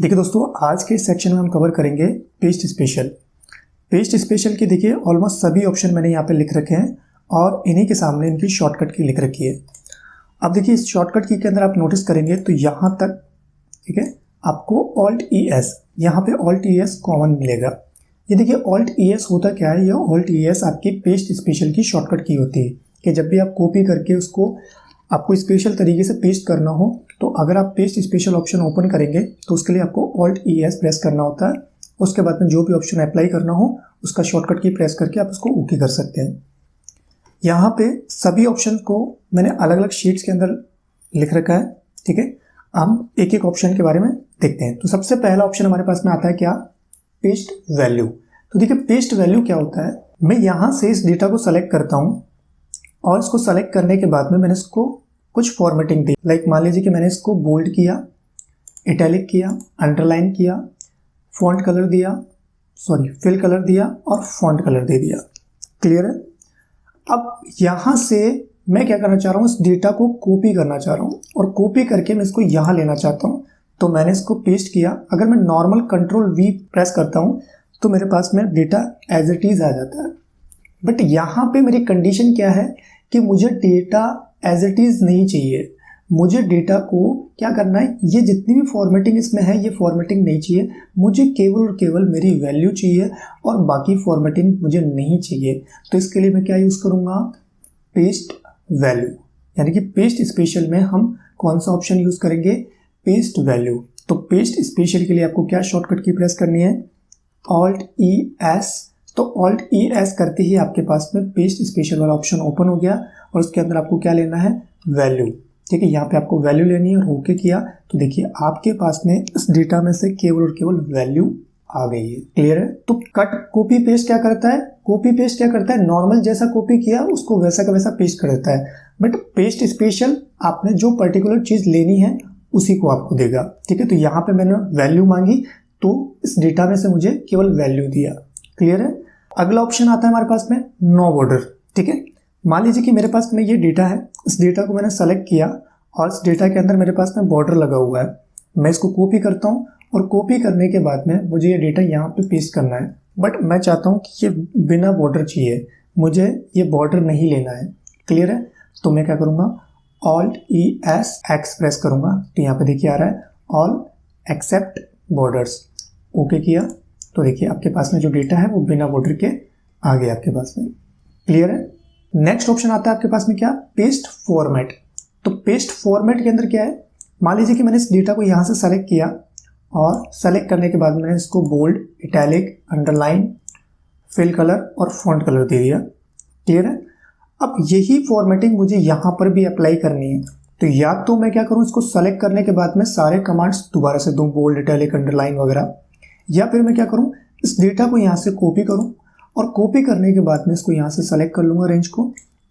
देखिए दोस्तों, आज के सेक्शन में हम कवर करेंगे पेस्ट स्पेशल। पेस्ट स्पेशल के देखिए ऑलमोस्ट सभी ऑप्शन मैंने यहाँ पे लिख रखे हैं और इन्हीं के सामने इनकी शॉर्टकट की लिख रखी है। अब देखिए इस शॉर्टकट की के अंदर आप नोटिस करेंगे तो यहाँ तक ठीक है आपको ऑल्ट ई एस, यहाँ पे ऑल्ट ई एस कॉमन मिलेगा। ये देखिए ऑल्ट ई एस होता क्या है, ये ऑल्ट ई एस आपकी पेस्ट स्पेशल की शॉर्टकट की होती है कि जब भी आप कॉपी करके उसको आपको स्पेशल तरीके से पेस्ट करना हो तो अगर आप पेस्ट स्पेशल ऑप्शन ओपन करेंगे तो उसके लिए आपको ऑल्ट ई एस प्रेस करना होता है। उसके बाद में जो भी ऑप्शन अप्लाई करना हो उसका शॉर्टकट की प्रेस करके आप उसको ओके कर सकते हैं। यहाँ पे सभी ऑप्शन को मैंने अलग अलग शीट्स के अंदर लिख रखा है। ठीक है, हम एक एक ऑप्शन के बारे में देखते हैं। तो सबसे पहला ऑप्शन हमारे पास में आता है क्या, पेस्ट वैल्यू। तो देखिए पेस्ट वैल्यू क्या होता है, मैं यहाँ से इस डेटा को सेलेक्ट करता हूँ और इसको सेलेक्ट करने के बाद में मैंने इसको कुछ फॉर्मेटिंग दी। लाइक मान लीजिए कि मैंने इसको बोल्ड किया, इटैलिक किया, अंडरलाइन किया, फॉन्ट कलर दिया, फिल कलर दिया और फॉन्ट कलर दे दिया। क्लियर है। अब यहाँ से मैं क्या करना चाह रहा हूँ, इस डेटा को कॉपी करना चाह रहा हूँ और कॉपी करके मैं इसको यहाँ लेना चाहता हूँ। तो मैंने इसको पेस्ट किया। अगर मैं नॉर्मल कंट्रोल वी प्रेस करता हूँ तो मेरे पास में डेटा एज इट इज़ आ जाता है। बट यहाँ पे मेरी कंडीशन क्या है कि मुझे डेटा एज इट इज़ नहीं चाहिए। मुझे डेटा को क्या करना है, ये जितनी भी फॉर्मेटिंग इसमें है ये फॉर्मेटिंग नहीं चाहिए। मुझे केवल और केवल मेरी वैल्यू चाहिए और बाकी फॉर्मेटिंग मुझे नहीं चाहिए। तो इसके लिए मैं क्या यूज़ करूँगा, पेस्ट वैल्यू। यानी कि पेस्ट स्पेशल में हम कौन सा ऑप्शन यूज़ करेंगे, पेस्ट वैल्यू। तो पेस्ट स्पेशल के लिए आपको क्या शॉर्टकट की प्रेस करनी है, ऑल्ट ई एस। तो ऑल्ट ई एस करते ही आपके पास में पेस्ट स्पेशल वाला ऑप्शन ओपन हो गया और उसके अंदर आपको क्या लेना है, वैल्यू। ठीक है, यहाँ पे आपको वैल्यू लेनी है। ओके किया तो देखिए आपके पास में इस डेटा में से केवल और केवल वैल्यू आ गई है। क्लियर है। तो कट कॉपी पेस्ट क्या करता है, कॉपी पेस्ट क्या करता है, नॉर्मल जैसा कॉपी किया उसको वैसा का वैसा पेस्ट कर देता है। बट पेस्ट स्पेशल आपने जो पर्टिकुलर चीज़ लेनी है उसी को आपको देगा। ठीक है, तो यहाँ पे मैंने वैल्यू मांगी तो इस डेटा में से मुझे केवल वैल्यू दिया। क्लियर है। अगला ऑप्शन आता है हमारे पास में नो बॉर्डर। ठीक है, मान लीजिए कि मेरे पास में ये डेटा है, इस डेटा को मैंने सेलेक्ट किया और इस डेटा के अंदर मेरे पास में बॉर्डर लगा हुआ है। मैं इसको कॉपी करता हूँ और कॉपी करने के बाद में मुझे ये डेटा यहाँ पे पेस्ट करना है। बट मैं चाहता हूँ कि ये बिना बॉर्डर चाहिए, मुझे ये बॉर्डर नहीं लेना है। क्लियर है। तो मैं क्या करूँगा, alt E S x press करूँगा। तो यहाँ पे देखिए आ रहा है ऑल एक्सेप्ट बॉर्डर्स। ओके किया तो देखिए आपके पास में जो डेटा है वो बिना बॉर्डर के आ गया आपके पास में। क्लियर है। नेक्स्ट ऑप्शन आता है आपके पास में क्या, पेस्ट फॉर्मेट। तो पेस्ट फॉर्मेट के अंदर क्या है, मान लीजिए कि मैंने इस डेटा को यहाँ से सेलेक्ट किया और सेलेक्ट करने के बाद मैंने इसको bold, italic, underline, fill colour और फॉन्ट कलर दे दिया। क्लियर है। अब यही फॉर्मेटिंग मुझे यहाँ पर भी अप्लाई करनी है। तो या तो मैं क्या करूँ, इसको सेलेक्ट करने के बाद में सारे कमांड्स दोबारा से दूँ, बोल्ड, इटैलिक, अंडरलाइन वगैरह, या फिर मैं क्या करूँ, इस डेटा को यहाँ से कॉपी करूँ और कॉपी करने के बाद में इसको यहाँ से सेलेक्ट कर लूँगा रेंज को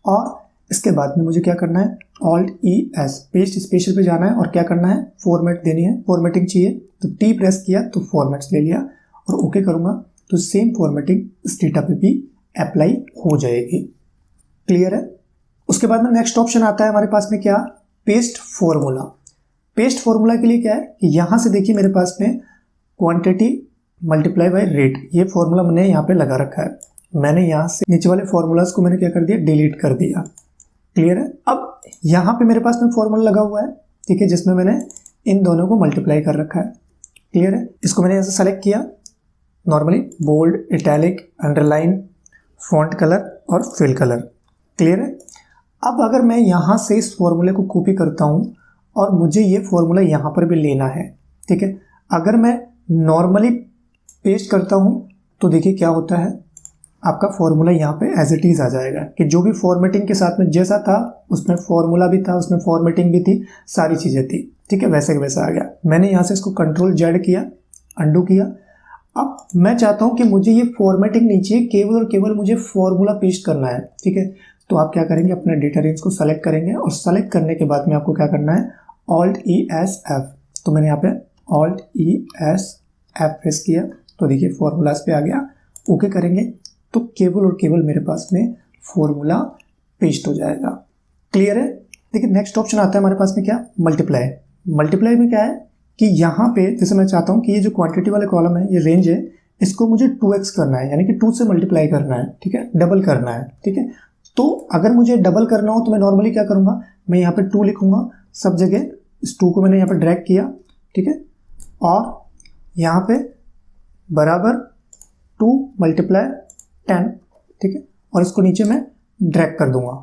और इसके बाद में मुझे क्या करना है, Alt E S paste special पे जाना है और क्या करना है, फॉर्मेट देनी है, फॉर्मेटिंग चाहिए। तो टी प्रेस किया तो फॉर्मेट्स ले लिया और ओके करूँगा तो सेम फॉर्मेटिंग इस डेटा पे भी अप्लाई हो जाएगी। क्लियर है। उसके बाद में नेक्स्ट ऑप्शन आता है हमारे पास में क्या, पेस्ट फॉर्मूला। पेस्ट फॉर्मूला के लिए क्या है कि यहाँ से देखिए मेरे पास में क्वांटिटी मल्टीप्लाई बाय रेट, ये फॉर्मूला मैंने यहाँ पे लगा रखा है। मैंने यहाँ से नीचे वाले फॉर्मूलाज को मैंने क्या कर दिया, डिलीट कर दिया। क्लियर है। अब यहाँ पे मेरे पास में फॉर्मूला लगा हुआ है, ठीक है, जिसमें मैंने इन दोनों को मल्टीप्लाई कर रखा है। क्लियर है। इसको मैंने ऐसे सेलेक्ट किया, normally bold, italic, underline, font colour और फिल कलर। क्लियर है। अब अगर मैं यहाँ से इस फॉर्मूले को कॉपी करता हूँ और मुझे ये फॉर्मूला यहाँ पर भी लेना है, ठीक है, अगर मैं नॉर्मली पेस्ट करता हूँ तो देखिए क्या होता है, आपका फॉर्मूला यहाँ पे एज इट इज़ आ जाएगा कि जो भी फॉर्मेटिंग के साथ में जैसा था उसमें फॉर्मूला भी था, उसमें फॉर्मेटिंग भी थी, सारी चीज़ें थी। ठीक है, वैसे का वैसा आ गया। मैंने यहाँ से इसको कंट्रोल जेड किया, अंडू किया। अब मैं चाहता हूँ कि मुझे ये फॉर्मेटिंग नहीं चाहिए, केवल और केवल मुझे फॉर्मूला पेस्ट करना है। ठीक है, तो आप क्या करेंगे, अपने डेटा रेंज को सेलेक्ट करेंगे और सेलेक्ट करने के बाद में आपको क्या करना है, ऑल्ट ई एस एफ। तो मैंने यहाँ पे alt E S F press किया तो देखिए फॉर्मूलाज पे आ गया। ओके करेंगे तो केवल और केवल मेरे पास में फॉर्मूला पेस्ट हो जाएगा। क्लियर है। देखिए नेक्स्ट ऑप्शन आता है हमारे पास में क्या, मल्टीप्लाई। मल्टीप्लाई में क्या है कि यहाँ पे जैसे मैं चाहता हूँ कि ये जो क्वांटिटी वाले कॉलम है, ये रेंज है, इसको मुझे 2x करना है, यानी कि 2 से मल्टीप्लाई करना है, ठीक है, डबल करना है, ठीक है। तो अगर मुझे डबल करना हो तो मैं नॉर्मली क्या करूँगा, मैं यहाँ पे 2 लिखूँगा सब जगह, इस 2 को मैंने यहाँ पे ड्रैग किया, ठीक है, और यहाँ पे बराबर 2 मल्टीप्लाई 10, ठीक है, और इसको नीचे मैं ड्रैग कर दूंगा।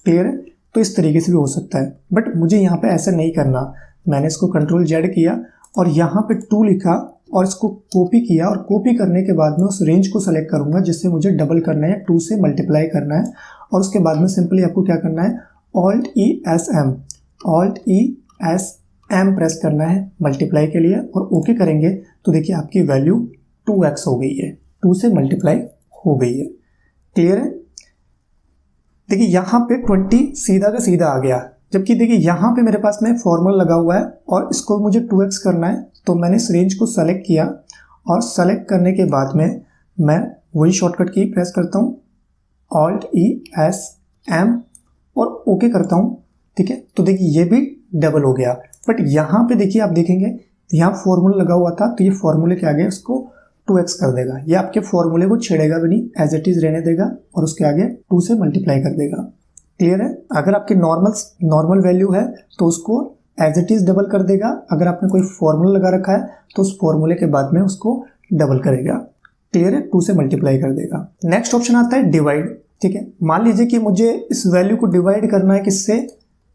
क्लियर है? तो इस तरीके से भी हो सकता है, बट मुझे यहाँ पे ऐसा नहीं करना। मैंने इसको कंट्रोल जेड किया और यहाँ पे 2 लिखा और इसको कॉपी किया, और कॉपी करने के बाद में उस रेंज को सेलेक्ट करूंगा जिससे मुझे डबल करना है, 2 से मल्टीप्लाई करना है, और उसके बाद में सिंपली आपको क्या करना है, Alt E S M press करना है मल्टीप्लाई के लिए, और ओके करेंगे तो देखिए आपकी वैल्यू 2x हो गई है, 2 से मल्टीप्लाई हो गई है। क्लियर है? देखिए यहाँ पे 20 सीधा का सीधा आ गया, जबकि देखिए यहाँ पे मेरे पास में फॉर्मूला लगा हुआ है और इसको मुझे 2x करना है, तो मैंने इस रेंज को सेलेक्ट किया, और सेलेक्ट करने के बाद में मैं वही शॉर्टकट की प्रेस करता हूँ, ऑल्ट ई एस एम, और ओके करता हूँ, ठीक है। तो देखिए ये भी डबल हो गया, बट यहाँ पे देखिए आप देखेंगे यहाँ फॉर्मूला लगा हुआ था, तो ये फॉर्मूले के आगे उसको 2x कर देगा, ये आपके फॉर्मूले को छेड़ेगा भी नहीं, एज इट इज रहने देगा, और उसके आगे 2 से मल्टीप्लाई कर देगा। क्लियर है? अगर आपकी नॉर्मल वैल्यू है तो उसको एज इट इज डबल कर देगा, अगर आपने कोई फॉर्मूला लगा रखा है तो उस फॉर्मूले के बाद में उसको डबल करेगा। क्लियर है? 2 से मल्टीप्लाई कर देगा। नेक्स्ट ऑप्शन आता है डिवाइड, ठीक है। मान लीजिए कि मुझे इस वैल्यू को डिवाइड करना है किससे,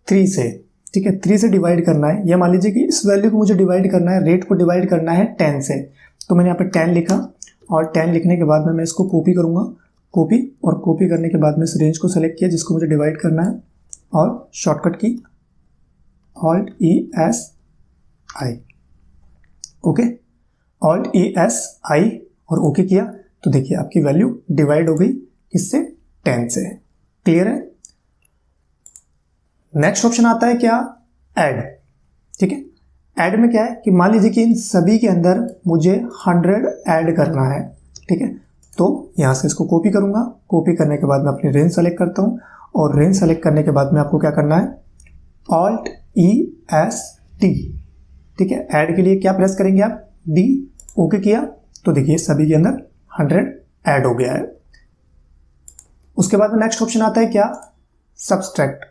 3 से, ठीक है, 3 से डिवाइड करना है, या मान लीजिए कि इस वैल्यू को मुझे डिवाइड करना है, रेट को डिवाइड करना है 10 से, तो मैंने यहाँ पे 10 लिखा, और 10 लिखने के बाद में मैं इसको कॉपी करूँगा, कॉपी करने के बाद में इस रेंज को सेलेक्ट किया जिसको मुझे डिवाइड करना है, और शॉर्टकट की alt E S I, okay, alt E S I, और ओके किया, तो देखिए आपकी वैल्यू डिवाइड हो गई किससे, 10 से। क्लियर है? नेक्स्ट ऑप्शन आता है क्या, ऐड, ठीक है। ऐड में क्या है कि मान लीजिए कि इन सभी के अंदर मुझे 100 ऐड करना है, ठीक है, तो यहाँ से इसको कॉपी करूँगा, कॉपी करने के बाद मैं अपनी रेंज सेलेक्ट करता हूँ, और रेंज सेलेक्ट करने के बाद में आपको क्या करना है, ऑल्ट ई एस टी, ठीक है, ऐड के लिए क्या प्रेस करेंगे आप, डी, ओके किया, तो देखिए सभी के अंदर 100 ऐड हो गया है। उसके बाद में नेक्स्ट ऑप्शन आता है क्या, सब्सट्रैक्ट,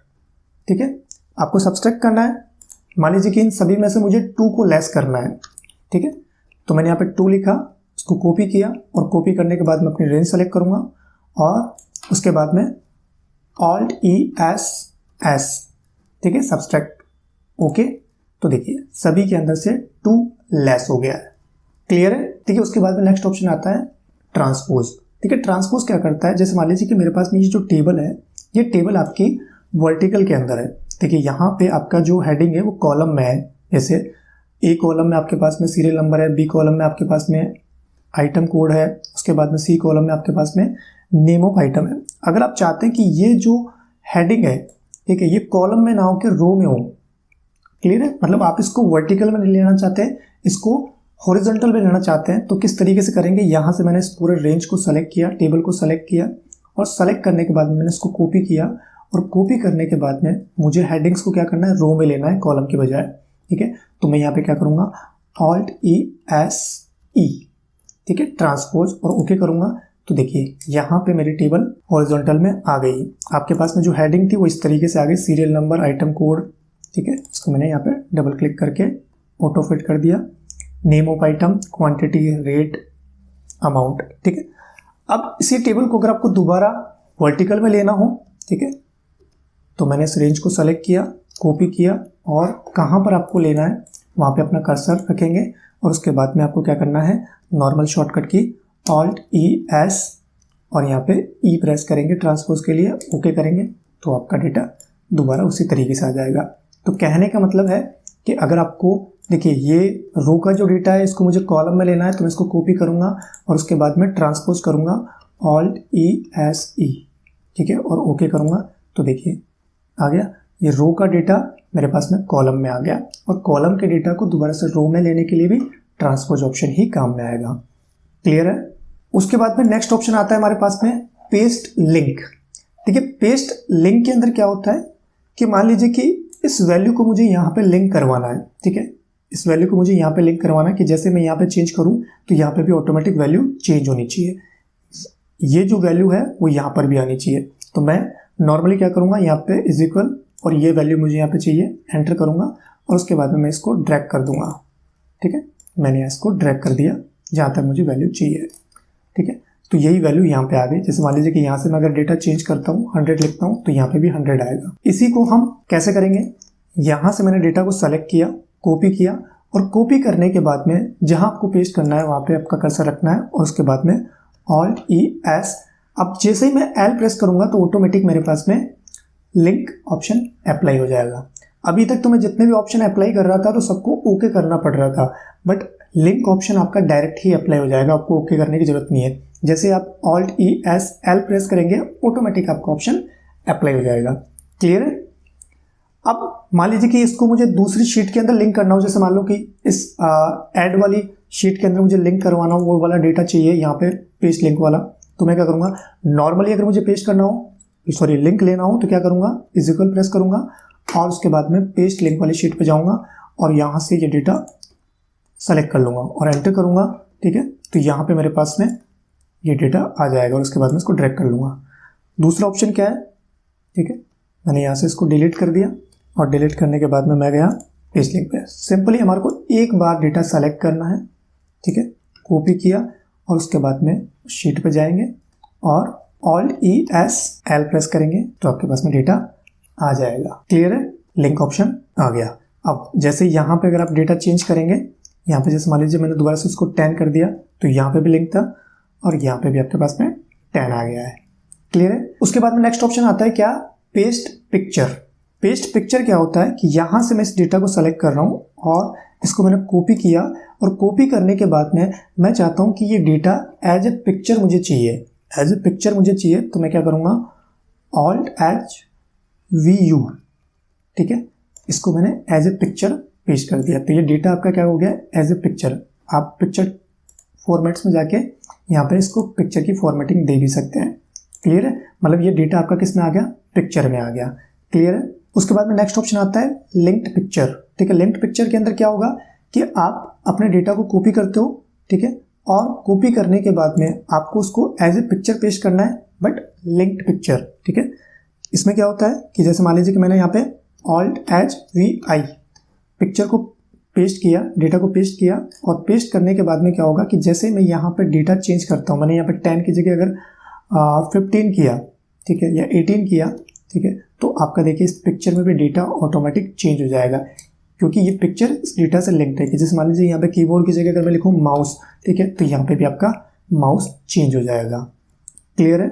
ठीक है, आपको सब्सट्रैक्ट करना है। मान लीजिए कि इन सभी में से मुझे 2 को लेस करना है, ठीक है, तो मैंने यहाँ पे 2 लिखा, उसको कॉपी किया, और कॉपी करने के बाद मैं अपनी रेंज सेलेक्ट करूँगा, और उसके बाद में ऑल्ट ई एस एस, ठीक है, सब्सट्रैक्ट, ओके, तो देखिए सभी के अंदर से 2 लेस हो गया है। क्लियर है? ठीक है। उसके बाद में नेक्स्ट ऑप्शन आता है ट्रांसपोज, ठीक है। ट्रांसपोज क्या करता है, जैसे मान लीजिए कि मेरे पास में ये जो टेबल है, ये टेबल आपकी वर्टिकल के अंदर है, देखिए यहाँ पे आपका जो हेडिंग है वो कॉलम में है, जैसे ए कॉलम में आपके पास में सीरियल नंबर है, बी कॉलम में आपके पास में आइटम कोड है, उसके बाद में सी कॉलम में आपके पास में नेम ऑफ आइटम है। अगर आप चाहते हैं कि ये जो हेडिंग है, ठीक है, ये कॉलम में ना हो के रो में हो, क्लियर है, मतलब आप इसको वर्टिकल में नहीं लेना चाहते हैं, इसको हॉरिजॉन्टल में लेना चाहते हैं, तो किस तरीके से करेंगे, यहाँ से मैंने इस पूरे रेंज को सेलेक्ट किया, टेबल को सेलेक्ट किया, और सेलेक्ट करने के बाद में मैंने इसको कॉपी किया, और कॉपी करने के बाद में मुझे हेडिंग्स को क्या करना है, रो में लेना है कॉलम के बजाय, ठीक है। तो मैं यहाँ पे क्या करूँगा, ऑल्ट ई एस ई, ठीक है, ट्रांसपोज, और ओके करूँगा, तो देखिए यहाँ पे मेरी टेबल हॉरिजॉन्टल में आ गई। आपके पास में जो हेडिंग थी वो इस तरीके से आ गई, सीरियल नंबर, आइटम कोड, ठीक है, इसको मैंने यहाँ पे डबल क्लिक करके ऑटो फिट कर दिया, name of item, quantity, rate, amount, ठीक है। अब इसी टेबल को अगर आपको दोबारा वर्टिकल में लेना हो, ठीक है, तो मैंने इस रेंज को सेलेक्ट किया, कॉपी किया, और कहाँ पर आपको लेना है वहाँ पे अपना कर्सर रखेंगे, और उसके बाद में आपको क्या करना है, नॉर्मल शॉर्टकट की ऑल्ट ई एस, और यहाँ पे ई प्रेस करेंगे ट्रांसपोज के लिए, ओके करेंगे, तो आपका डेटा दोबारा उसी तरीके से आ जाएगा। तो कहने का मतलब है कि अगर आपको देखिए ये रो का जो डेटा है इसको मुझे कॉलम में लेना है, तो मैं इसको कॉपी करूँगा और उसके बाद में ट्रांसपोज करूँगा, ऑल्ट ई एस ई, ठीक है, और ओके करूँगा, तो देखिए आ गया, ये रो का डेटा मेरे पास में कॉलम में आ गया, और कॉलम के डेटा को दोबारा से रो में लेने के लिए भी ट्रांसपोज ऑप्शन ही काम में आएगा। क्लियर है? उसके बाद में नेक्स्ट ऑप्शन आता है हमारे पास में पेस्ट लिंक, ठीक है। पेस्ट लिंक के अंदर क्या होता है कि मान लीजिए कि इस वैल्यू को मुझे यहाँ पे लिंक करवाना है, ठीक है, इस वैल्यू को मुझे यहाँ पे लिंक करवाना है कि जैसे मैं यहाँ पे चेंज करूँ तो यहाँ पे भी ऑटोमेटिक वैल्यू चेंज होनी चाहिए, ये जो वैल्यू है वो यहाँ पर भी आनी चाहिए। तो मैं नॉर्मली क्या करूँगा, यहाँ पे इज इक्वल और ये वैल्यू मुझे यहाँ पे चाहिए, एंटर करूँगा और उसके बाद में मैं इसको ड्रैग कर दूँगा। ठीक है, मैंने इसको ड्रैग कर दिया जहाँ तक मुझे वैल्यू चाहिए। ठीक है, तो यही वैल्यू यहाँ पे आ गई। जैसे मान लीजिए कि यहाँ से मैं अगर डेटा चेंज करता हूँ 100 लिखता हूँ तो यहाँ पे भी 100 आएगा। इसी को हम कैसे करेंगे, यहाँ से मैंने डेटा को सेलेक्ट किया, कॉपी किया और कॉपी करने के बाद में जहाँ आपको पेस्ट करना है वहाँ पे आपका कर्सर रखना है और उसके बाद में Alt E S। अब जैसे ही मैं L प्रेस करूँगा तो ऑटोमेटिक मेरे पास में लिंक ऑप्शन अप्लाई हो जाएगा। अभी तक तो मैं जितने भी ऑप्शन अप्लाई कर रहा था तो सबको ओके करना पड़ रहा था, बट लिंक ऑप्शन आपका डायरेक्ट ही अप्लाई हो जाएगा, आपको ओके करने की जरूरत नहीं है। जैसे आप Alt E S L press करेंगे ऑटोमेटिक आपका ऑप्शन अप्लाई हो जाएगा। क्लियर है। अब मान लीजिए कि इसको मुझे दूसरी शीट के अंदर लिंक करना हो, जैसे मान लो कि इस ऐड वाली शीट के अंदर मुझे लिंक करवाना हो, वो वाला डेटा चाहिए यहाँ पे पेस्ट लिंक वाला, तो मैं क्या करूँगा, नॉर्मली अगर मुझे पेस्ट करना हो, सॉरी लिंक लेना हो तो क्या करूँगा, इज इक्वल प्रेस करूँगा और उसके बाद में पेस्ट लिंक वाली शीट पे जाऊँगा और यहाँ से ये डेटा सेलेक्ट कर लूँगा और एंटर करूँगा। ठीक है, तो यहाँ पे मेरे पास में ये डेटा आ जाएगा और उसके बाद में इसको ड्रैग कर लूँगा। दूसरा ऑप्शन क्या है, ठीक है, मैंने यहाँ से इसको डिलीट कर दिया और डिलीट करने के बाद में मैं गया पेस्ट लिंक पे। सिंपली हमारे को एक बार डेटा सेलेक्ट करना है, ठीक है, कॉपी किया और उसके बाद में शीट पे जाएंगे और Alt E S L press करेंगे तो आपके पास में डेटा आ जाएगा। क्लियर है, लिंक ऑप्शन आ गया। अब जैसे यहाँ पे अगर आप डेटा चेंज करेंगे, यहाँ पे जैसे मान लीजिए मैंने दोबारा से उसको 10 कर दिया तो यहाँ पे भी लिंक था और यहाँ पे भी आपके पास में 10 आ गया है। क्लियर है। उसके बाद में नेक्स्ट ऑप्शन आता है क्या, पेस्ट पिक्चर। पेस्ट पिक्चर क्या होता है कि यहाँ से मैं इस डेटा को सेलेक्ट कर रहा हूँ और इसको मैंने कॉपी किया और कॉपी करने के बाद में मैं चाहता हूँ कि ये डेटा एज ए पिक्चर मुझे चाहिए, एज ए पिक्चर मुझे चाहिए, तो मैं क्या करूँगा, Alt H V U, ठीक है, इसको मैंने एज ए पिक्चर पेस्ट कर दिया। तो ये डेटा आपका क्या हो गया, एज ए पिक्चर। आप पिक्चर फॉर्मेट्स में जाके यहाँ पे इसको पिक्चर की फॉर्मेटिंग दे भी सकते हैं। क्लियर है, मतलब ये डेटा आपका किस में आ गया, पिक्चर में आ गया। क्लियर है। उसके बाद में नेक्स्ट ऑप्शन आता है लिंक्ड पिक्चर। ठीक है, लिंक्ड पिक्चर के अंदर क्या होगा कि आप अपने डेटा को कॉपी करते हो, ठीक है, और कॉपी करने के बाद में आपको उसको एज ए पिक्चर पेस्ट करना है, बट लिंक्ड पिक्चर। ठीक है, इसमें क्या होता है कि जैसे मान लीजिए कि मैंने यहाँ पे Alt H V I picture को पेस्ट किया, डेटा को पेस्ट किया और पेस्ट करने के बाद में क्या होगा कि जैसे मैं यहाँ पे डेटा चेंज करता हूँ, मैंने यहाँ पे 10 की जगह अगर 15 किया, ठीक है, या 18 किया, ठीक है, तो आपका देखिए इस पिक्चर में भी डेटा ऑटोमेटिक चेंज हो जाएगा क्योंकि ये पिक्चर इस डेटा से लिंक्ड है। कि जैसे मान लीजिए यहाँ पे कीबोर्ड की जगह अगर मैं लिखूँ माउस, ठीक है, तो यहाँ पे भी आपका माउस चेंज हो जाएगा। क्लियर है।